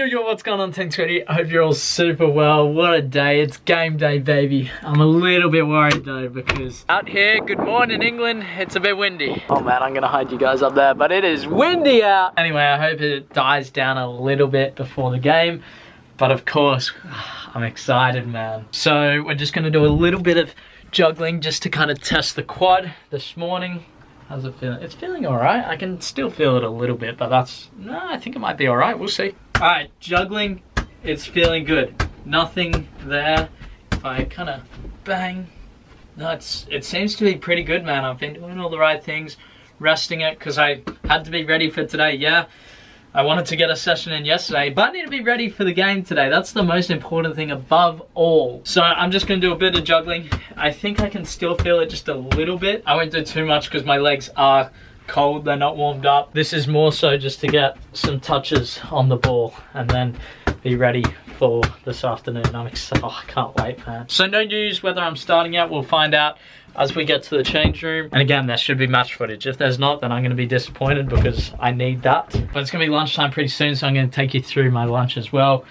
Yo, what's going on, 1020? I hope you're all super well. What a day. It's game day, baby. I'm a little bit worried though, because out here, good morning England, it's a bit windy. Oh man, I'm gonna hide you guys up there, but it is windy out. Anyway, I hope it dies down a little bit before the game. But of course, I'm excited, man. So we're just gonna do a little bit of juggling just to kind of test the quad this morning. How's it feeling? It's feeling all right. I can still feel it a little bit, but I think it might be all right. We'll see. All right, juggling, it's feeling good. Nothing there. If I kind of bang, no, it seems to be pretty good, man. I've been doing all the right things, resting it because I had to be ready for today. Yeah, I wanted to get a session in yesterday, but I need to be ready for the game today. That's the most important thing above all. So I'm just gonna do a bit of juggling. I think I can still feel it just a little bit. I won't do too much because my legs are cold, they're not warmed up. This is more so just to get some touches on the ball and then be ready for this afternoon. I'm excited. Oh, I can't wait, man. So no news whether I'm starting yet. We'll find out as we get to the change room. And again, there should be match footage. If there's not, then I'm gonna be disappointed because I need that. But it's gonna be lunchtime pretty soon, so I'm gonna take you through my lunch as well.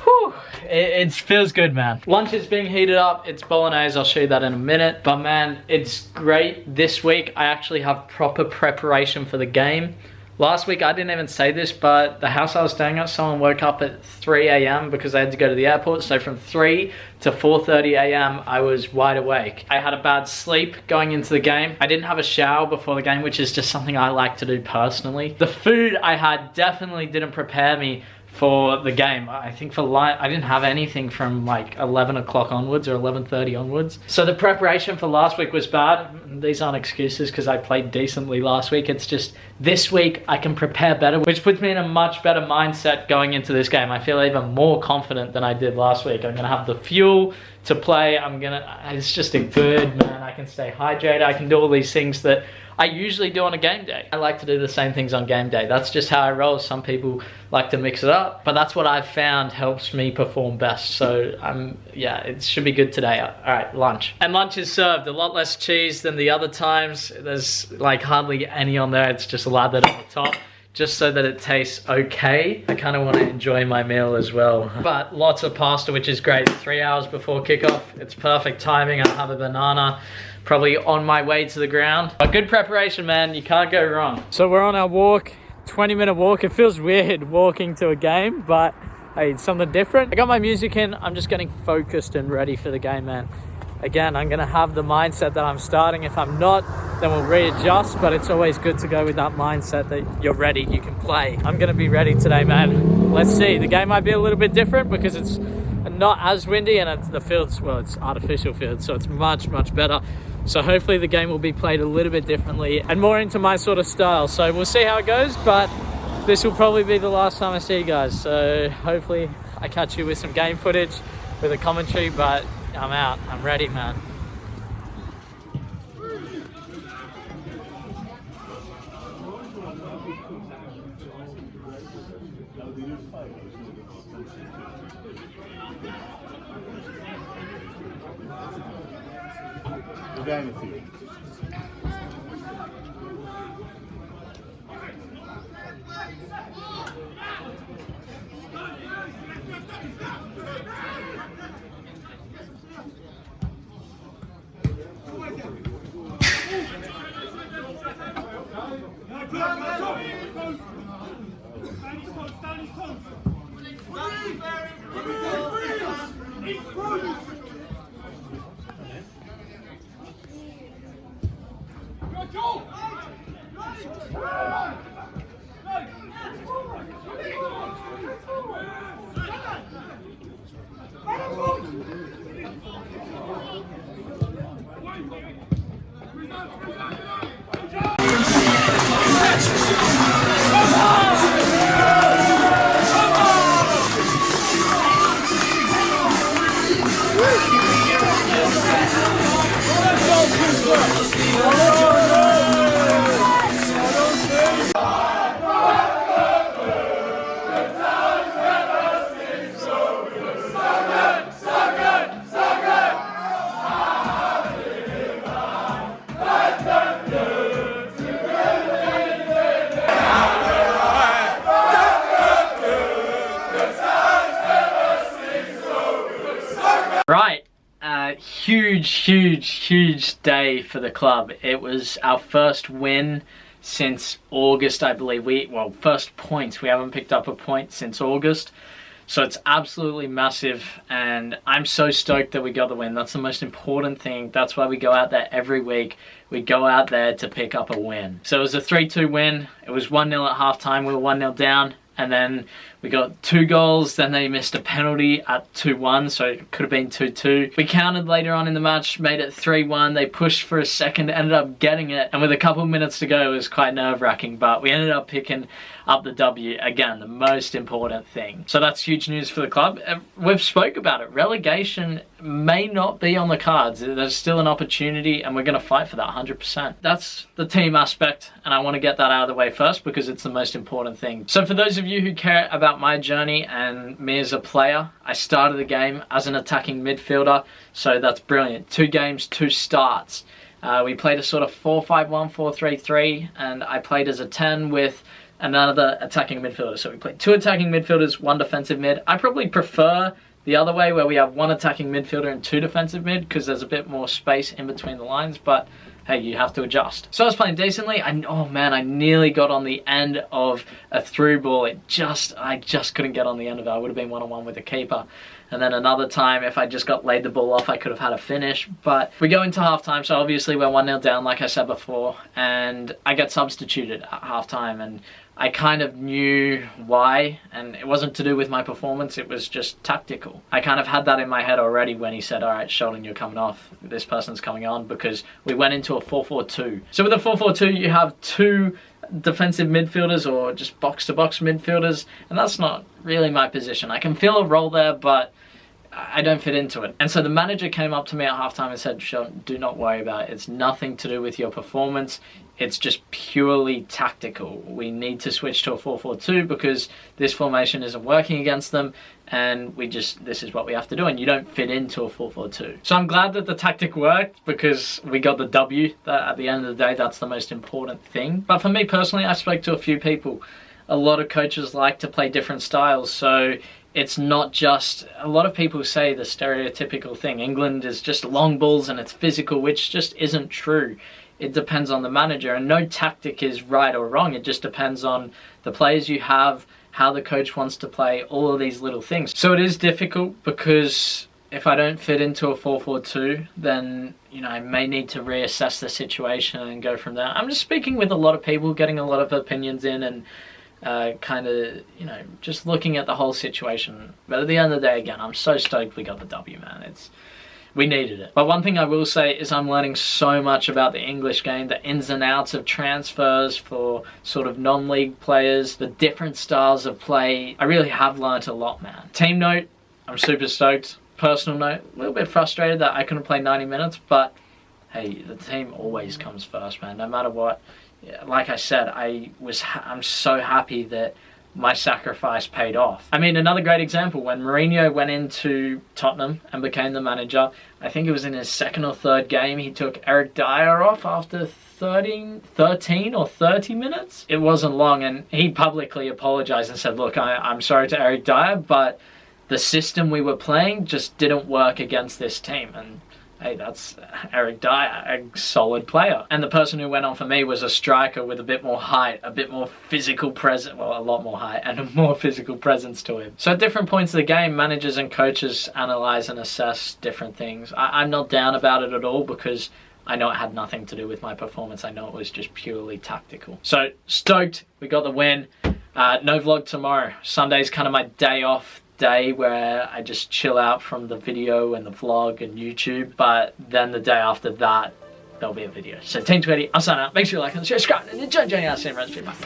Whew, it feels good, man. Lunch is being heated up. It's bolognese. I'll show you that in a minute. But man, it's great. This week, I actually have proper preparation for the game. Last week, I didn't even say this, but the house I was staying at, someone woke up at 3 a.m. because they had to go to the airport. So from 3 to 4:30 a.m., I was wide awake. I had a bad sleep going into the game. I didn't have a shower before the game, which is just something I like to do personally. The food I had definitely didn't prepare me for the game. I think for lunch, I didn't have anything from like 11 o'clock onwards or 11:30 onwards. So the preparation for last week was bad. These aren't excuses because I played decently last week. It's just this week I can prepare better, which puts me in a much better mindset going into this game. I feel even more confident than I did last week. I'm gonna have the fuel to play. It's just a good, man. I can stay hydrated. I can do all these things that I usually do on a game day. I like to do the same things on game day. That's just how I roll. Some people like to mix it up, but that's what I've found helps me perform best. So yeah, it should be good today. All right, lunch. And lunch is served. A lot less cheese than the other times. There's like hardly any on there. It's just lathered on the top, just so that it tastes okay. I kind of want to enjoy my meal as well. But lots of pasta, which is great. 3 hours before kickoff. It's perfect timing. I have a banana, probably on my way to the ground. A good preparation, man. You can't go wrong. So we're on our walk, 20-minute walk. It feels weird walking to a game, but hey, it's something different. I got my music in. I'm just getting focused and ready for the game, man. Again, I'm gonna have the mindset that I'm starting. If I'm not, then we'll readjust, but it's always good to go with that mindset that you're ready, you can play. I'm gonna be ready today, man. Let's see. The game might be a little bit different because it's not as windy and the field's, well, it's artificial field, so it's much better. So hopefully the game will be played a little bit differently and more into my sort of style. So we'll see how it goes, but this will probably be the last time I see you guys. So hopefully I catch you with some game footage, with a commentary, but I'm out. I'm ready, man. huge day for the club. It was our first win since August, I believe. First points. We haven't picked up a point since August. So it's absolutely massive, and I'm so stoked that we got the win. That's the most important thing. That's why we go out there every week. We go out there to pick up a win. So it was a 3-2 win. It was 1-0 at halftime. We were 1-0 down, and then we got 2 goals. Then they missed a penalty at 2-1, so it could have been 2-2. We counted later on in the match, made it 3-1. They pushed for a second, ended up getting it, and with a couple of minutes to go, it was quite nerve-wracking, but we ended up picking up the W. Again, the most important thing. So that's huge news for the club. We've spoke about it. Relegation may not be on the cards. There's still an opportunity, and we're going to fight for that 100%. That's the team aspect, and I want to get that out of the way first because it's the most important thing. So for those of you who care about my journey and me as a player, I started the game as an attacking midfielder, so that's brilliant. 2 games, 2 starts. We played a sort of 4-5-1, 4-3-3, and I played as a 10 with another attacking midfielder. So we played 2 attacking midfielders, 1 defensive mid. I probably prefer the other way where we have 1 attacking midfielder and 2 defensive mid because there's a bit more space in between the lines, but hey, you have to adjust. So I was playing decently. Oh man, I nearly got on the end of a through ball. I just couldn't get on the end of it. I would have been 1-on-1 with the keeper. And then another time, if I just got laid the ball off, I could have had a finish. But we go into halftime, so obviously we're 1-0 down, like I said before, and I get substituted at halftime, and I kind of knew why, and it wasn't to do with my performance, it was just tactical. I kind of had that in my head already when he said, all right, Sheldon, you're coming off, this person's coming on, because we went into a 4-4-2. So with a 4-4-2, you have 2 defensive midfielders or just box-to-box midfielders, and that's not really my position. I can feel a role there, but I don't fit into it. And so the manager came up to me at halftime and said, Sheldon, do not worry about it. It's nothing to do with your performance. It's just purely tactical. We need to switch to a 4-4-2 because this formation isn't working against them, and this is what we have to do, and you don't fit into a 4-4-2. So I'm glad that the tactic worked because we got the W. At the end of the day, that's the most important thing. But for me personally, I spoke to a few people. A lot of coaches like to play different styles, so it's not just, a lot of people say the stereotypical thing, England is just long balls and it's physical, which just isn't true. It depends on the manager, and no tactic is right or wrong. It just depends on the players you have, how the coach wants to play, all of these little things. So it is difficult because if I don't fit into a 4-4-2, then I may need to reassess the situation and go from there. I'm just speaking with a lot of people, getting a lot of opinions in, and just looking at the whole situation. But at the end of the day, again, I'm so stoked we got the W, man. We needed it. But one thing I will say is I'm learning so much about the English game, the ins and outs of transfers for sort of non-league players, the different styles of play. I really have learned a lot, man. Team note, I'm super stoked. Personal note, a little bit frustrated that I couldn't play 90 minutes, but hey, the team always comes first, man, no matter what. Like I said, I'm so happy that my sacrifice paid off. I mean, another great example, when Mourinho went into Tottenham and became the manager, I think it was in his 2nd or 3rd game, he took Eric Dyer off after 13 or 30 minutes. It wasn't long, and he publicly apologized and said, look, I'm sorry to Eric Dyer, but the system we were playing just didn't work against this team. And hey, that's Eric Dyer, a solid player. And the person who went on for me was a striker with a bit more height, a bit more physical presence, well, a lot more height, and a more physical presence to him. So at different points of the game, managers and coaches analyze and assess different things. I'm not down about it at all because I know it had nothing to do with my performance. I know it was just purely tactical. So stoked, we got the win. No vlog tomorrow. Sunday's kind of my day off day where I just chill out from the video and the vlog and YouTube, but then the day after that there'll be a video. So Team 20, I'll sign out. Make sure you like and subscribe and enjoy joining us in Bye.